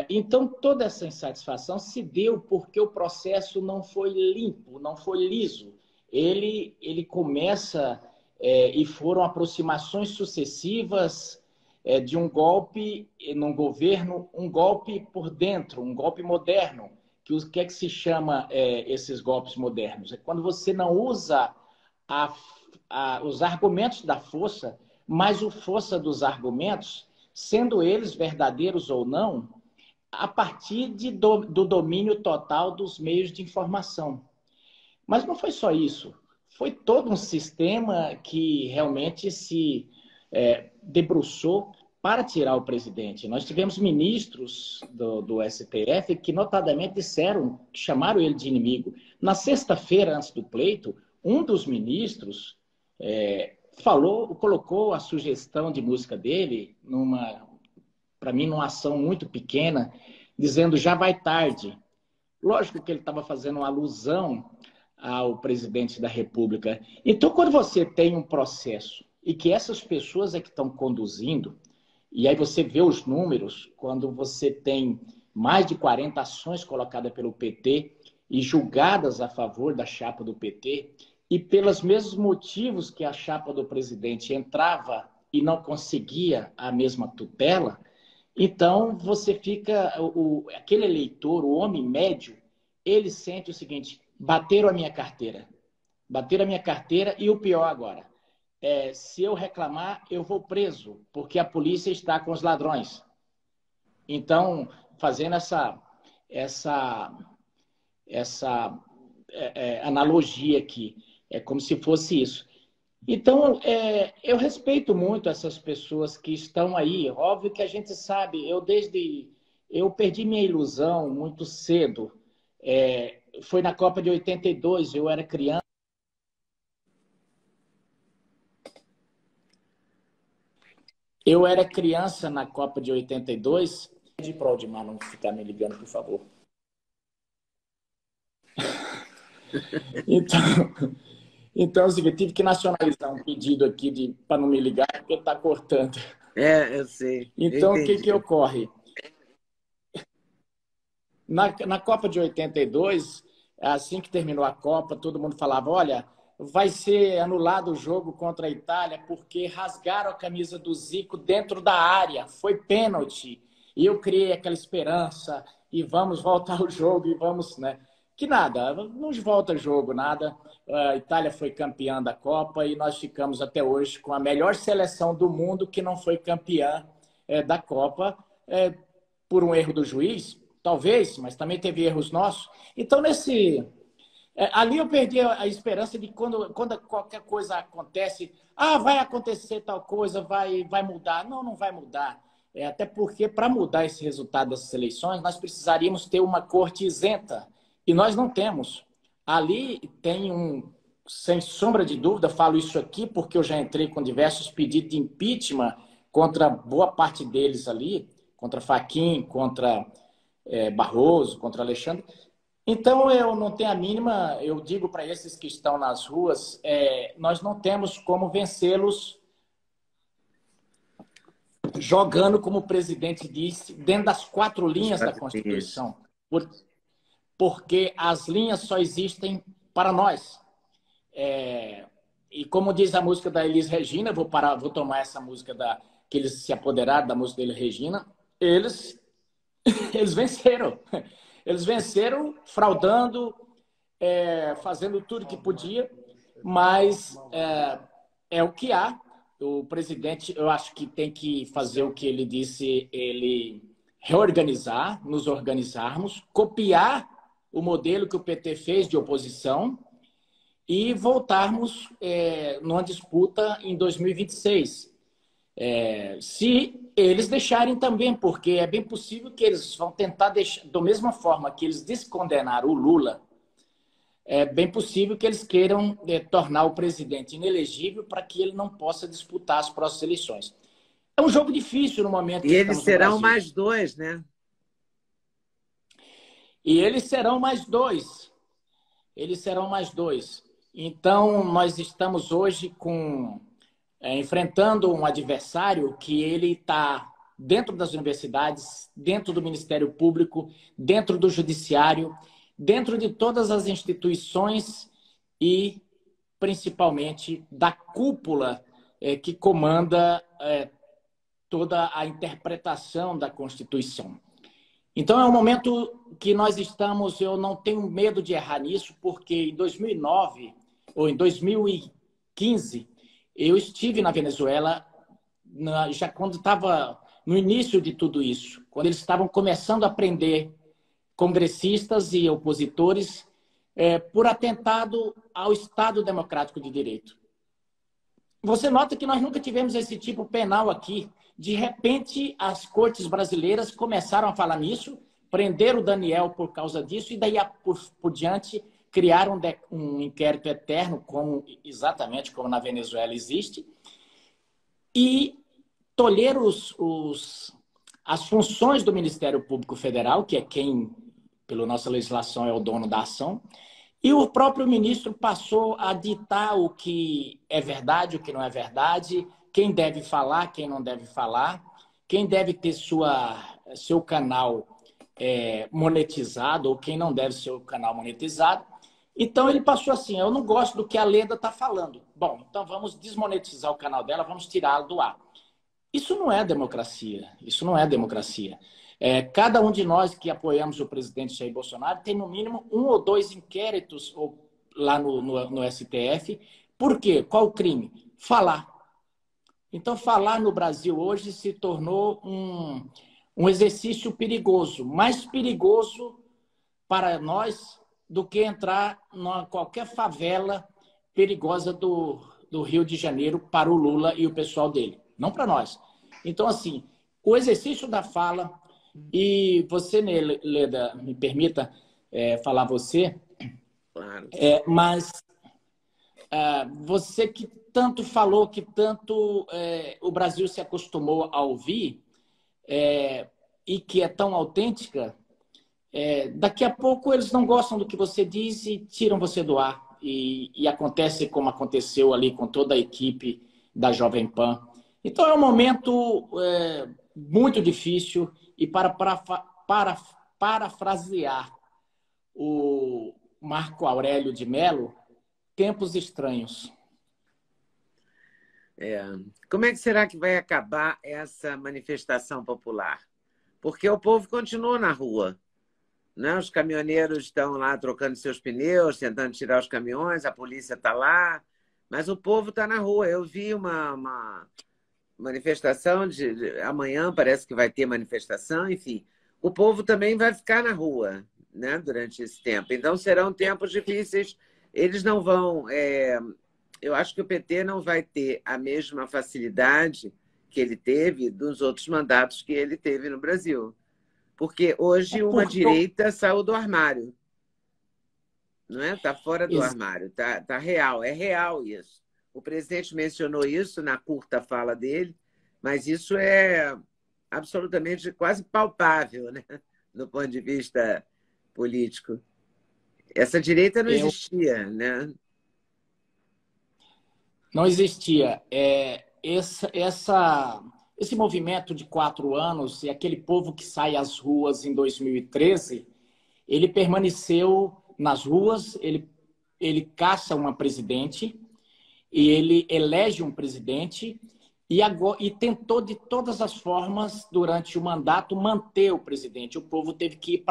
Então, toda essa insatisfação se deu porque o processo não foi limpo, não foi liso. Ele começa, e foram aproximações sucessivas de um golpe num governo, um golpe por dentro, um golpe moderno. O que é que se chama esses golpes modernos? É quando você não usa os argumentos da força, mas o força dos argumentos, sendo eles verdadeiros ou não, a partir do domínio total dos meios de informação. Mas não foi só isso. Foi todo um sistema que realmente se debruçou para tirar o presidente. Nós tivemos ministros do STF que notadamente disseram, chamaram ele de inimigo. Na sexta-feira, antes do pleito, um dos ministros colocou a sugestão de música dele para mim, numa ação muito pequena, dizendo já vai tarde. Lógico que ele estava fazendo uma alusão ao presidente da República. Então, quando você tem um processo e que essas pessoas é que estão conduzindo, e aí você vê os números, quando você tem mais de 40 ações colocadas pelo PT e julgadas a favor da chapa do PT, e pelos mesmos motivos que a chapa do presidente entrava e não conseguia a mesma tutela, então você fica, aquele eleitor, o homem médio, ele sente o seguinte: bateram a minha carteira. Bateram a minha carteira e o pior agora, se eu reclamar, eu vou preso, porque a polícia está com os ladrões. Então, fazendo essa analogia aqui, é como se fosse isso. Então, eu respeito muito essas pessoas que estão aí. Óbvio que a gente sabe, eu perdi minha ilusão muito cedo. Foi na Copa de 82, eu era criança. Eu era criança na Copa de 82. Pede para o Aldimar não ficar me ligando, por favor. Então, eu tive que nacionalizar um pedido aqui para não me ligar, porque está cortando. Eu sei. Então, o que ocorre? Na Copa de 82, assim que terminou a Copa, todo mundo falava, olha, vai ser anulado o jogo contra a Itália porque rasgaram a camisa do Zico dentro da área, foi pênalti. E eu criei aquela esperança, e vamos voltar ao jogo, e vamos, né? Que nada, não volta jogo, nada. A Itália foi campeã da Copa e nós ficamos até hoje com a melhor seleção do mundo que não foi campeã da Copa por um erro do juiz, talvez, mas também teve erros nossos. Então, ali eu perdi a esperança de quando qualquer coisa acontece, vai acontecer tal coisa, vai mudar. Não, não vai mudar. Até porque, para mudar esse resultado dessas eleições, nós precisaríamos ter uma corte isenta. E nós não temos. Ali tem sem sombra de dúvida, falo isso aqui porque eu já entrei com diversos pedidos de impeachment contra boa parte deles ali, contra Fachin, contra Barroso, contra Alexandre. Então, eu não tenho a mínima, eu digo para esses que estão nas ruas, nós não temos como vencê-los jogando, como o presidente disse, dentro das 4 linhas da Constituição. Porque as linhas só existem para nós. E como diz a música da Elis Regina, vou tomar essa música que eles se apoderaram da música da Elis Regina, eles venceram. Eles venceram fraudando, fazendo tudo que podia, mas é o que há. O presidente, eu acho que tem que fazer o que ele disse, ele reorganizar, nos organizarmos, copiar o modelo que o PT fez de oposição e voltarmos numa disputa em 2026. Se eles deixarem também, porque é bem possível que eles vão tentar deixar, da mesma forma que eles descondenaram o Lula, é bem possível que eles queiram tornar o presidente inelegível para que ele não possa disputar as próximas eleições. É um jogo difícil no momento que estamos no Brasil. E eles serão mais 2, né? E eles serão mais 2. Eles serão mais 2. Então, nós estamos hoje enfrentando um adversário que ele está dentro das universidades, dentro do Ministério Público, dentro do Judiciário, dentro de todas as instituições e, principalmente, da cúpula que comanda toda a interpretação da Constituição. Então, é um momento que nós estamos, eu não tenho medo de errar nisso, porque em 2009 ou em 2015, eu estive na Venezuela, já quando estava no início de tudo isso, quando eles estavam começando a prender congressistas e opositores por atentado ao Estado Democrático de Direito. Você nota que nós nunca tivemos esse tipo penal aqui. De repente, as cortes brasileiras começaram a falar nisso, prenderam o Daniel por causa disso, e daí por diante criaram um inquérito eterno, exatamente como na Venezuela existe, e tolheram as funções do Ministério Público Federal, que é quem, pela nossa legislação, é o dono da ação, e o próprio ministro passou a ditar o que é verdade, o que não é verdade, quem deve falar, quem não deve falar, quem deve ter seu canal monetizado ou quem não deve ser o canal monetizado. Então ele passou assim, eu não gosto do que a Leda está falando. Bom, então vamos desmonetizar o canal dela, vamos tirá-lo do ar. Isso não é democracia, isso não é democracia. Cada um de nós que apoiamos o presidente Jair Bolsonaro tem no mínimo 1 ou 2 inquéritos lá no STF. Por quê? Qual o crime? Falar. Então, falar no Brasil hoje se tornou um exercício perigoso, mais perigoso para nós do que entrar em qualquer favela perigosa do Rio de Janeiro para o Lula e o pessoal dele, não para nós. Então, assim, o exercício da fala, e você, Leda, me permita falar você, Claro. mas você que tanto falou, que tanto o Brasil se acostumou a ouvir, e que é tão autêntica, daqui a pouco eles não gostam do que você diz e tiram você do ar. E acontece como aconteceu ali com toda a equipe da Jovem Pan. Então é um momento muito difícil e para parafrasear o Marco Aurélio de Mello, tempos estranhos. Como é que será que vai acabar essa manifestação popular? Porque o povo continua na rua, né? Os caminhoneiros estão lá trocando seus pneus, tentando tirar os caminhões, a polícia está lá, mas o povo está na rua. Eu vi uma manifestação amanhã, parece que vai ter manifestação, enfim. O povo também vai ficar na rua, né, durante esse tempo. Então serão tempos difíceis. Eles não vão... Eu acho que o PT não vai ter a mesma facilidade que ele teve dos outros mandatos que ele teve no Brasil. Porque hoje uma direita saiu do armário. Não é? Está fora do armário, tá real. É real isso. O presidente mencionou isso na curta fala dele, mas isso é absolutamente quase palpável, né? Do ponto de vista político. Essa direita não existia, né? Não existia. Esse movimento de 4 anos e aquele povo que sai às ruas em 2013, ele permaneceu nas ruas, ele caça uma presidente e ele elege um presidente e tentou de todas as formas, durante o mandato, manter o presidente. O povo teve que ir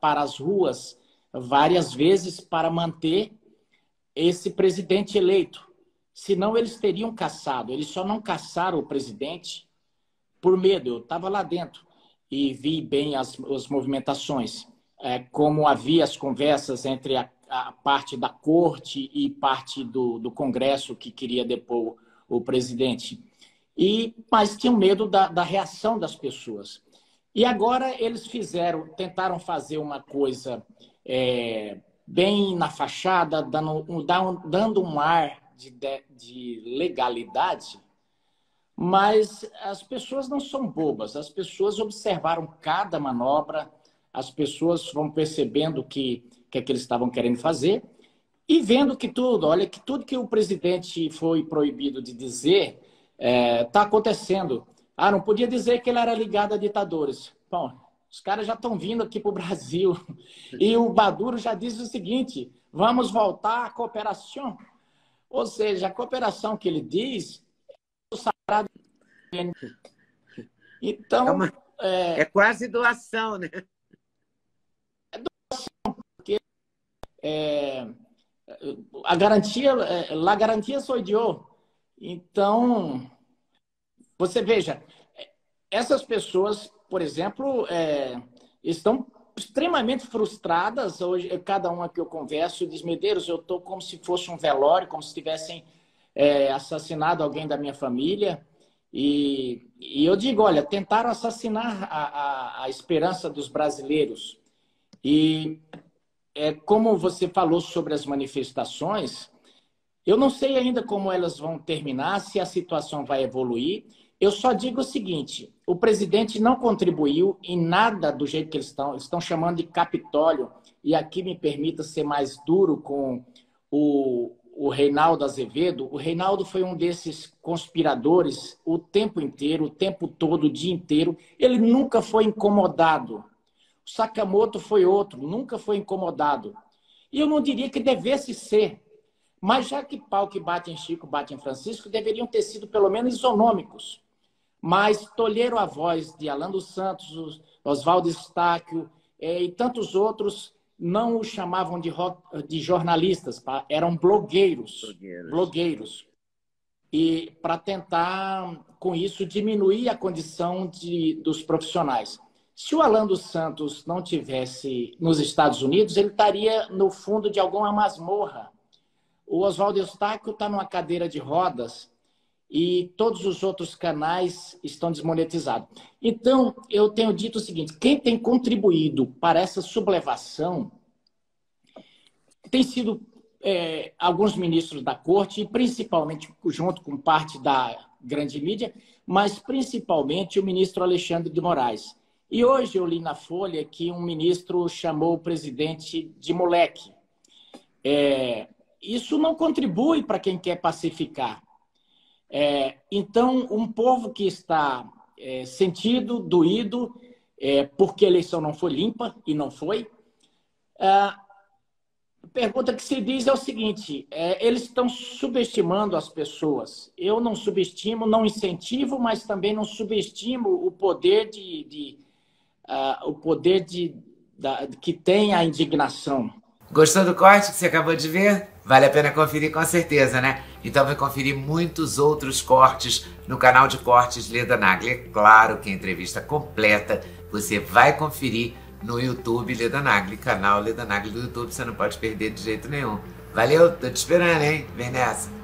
para as ruas várias vezes para manter esse presidente eleito. Senão eles teriam caçado. Eles só não caçaram o presidente por medo. Eu estava lá dentro e vi bem as movimentações. Como havia as conversas entre a parte da corte e parte do Congresso que queria depor o presidente. Mas tinham medo da reação das pessoas. E agora eles tentaram fazer uma coisa bem na fachada, dando um ar de legalidade, mas as pessoas não são bobas, as pessoas observaram cada manobra, as pessoas vão percebendo o que eles estavam querendo fazer e vendo que tudo que o presidente foi proibido de dizer está acontecendo. Ah, não podia dizer que ele era ligado a ditadores. Bom, os caras já estão vindo aqui para o Brasil. E o Maduro já diz o seguinte: vamos voltar à cooperação. Ou seja, a cooperação que ele diz é o sagrado. Então, é quase doação, né? A garantia, la garantia sou eu. Então, você veja, essas pessoas, por exemplo, estão extremamente frustradas. Hoje, cada uma que eu converso diz: Medeiros, eu estou como se fosse um velório, como se tivessem assassinado alguém da minha família. E eu digo: olha, tentaram assassinar a esperança dos brasileiros. E como você falou sobre as manifestações, eu não sei ainda como elas vão terminar, se a situação vai evoluir. Eu só digo o seguinte: o presidente não contribuiu em nada do jeito que eles estão chamando de Capitólio. E aqui me permita ser mais duro com o Reinaldo Azevedo. O Reinaldo foi um desses conspiradores o tempo inteiro, o tempo todo, o dia inteiro. Ele nunca foi incomodado. O Sakamoto foi outro, nunca foi incomodado. E eu não diria que devesse ser. Mas já que pau que bate em Chico, bate em Francisco, deveriam ter sido pelo menos isonômicos. Mas tolheram a voz de Alan dos Santos, Oswaldo Estáquio e tantos outros, não o chamavam de jornalistas, eram blogueiros. E para tentar, com isso, diminuir a condição dos profissionais. Se o Alan dos Santos não tivesse nos Estados Unidos, ele estaria no fundo de alguma masmorra. O Oswaldo Eustáquio está numa cadeira de rodas e todos os outros canais estão desmonetizados. Então, eu tenho dito o seguinte: quem tem contribuído para essa sublevação tem sido alguns ministros da corte, principalmente junto com parte da grande mídia, mas principalmente o ministro Alexandre de Moraes. E hoje eu li na Folha que um ministro chamou o presidente de moleque. Isso não contribui para quem quer pacificar. Então, um povo que está sentido, doído, porque a eleição não foi limpa, e não foi, a pergunta que se diz é o seguinte: eles estão subestimando as pessoas. Eu não subestimo, não incentivo, mas também não subestimo o poder que tem a indignação. Gostou do corte que você acabou de ver? Vale a pena conferir com certeza, né? Então vai conferir muitos outros cortes no canal de cortes Leda Nagli. É claro que a entrevista completa você vai conferir no YouTube Leda Nagli, canal Leda Nagli do YouTube. Você não pode perder de jeito nenhum. Valeu, tô te esperando, hein? Vem nessa!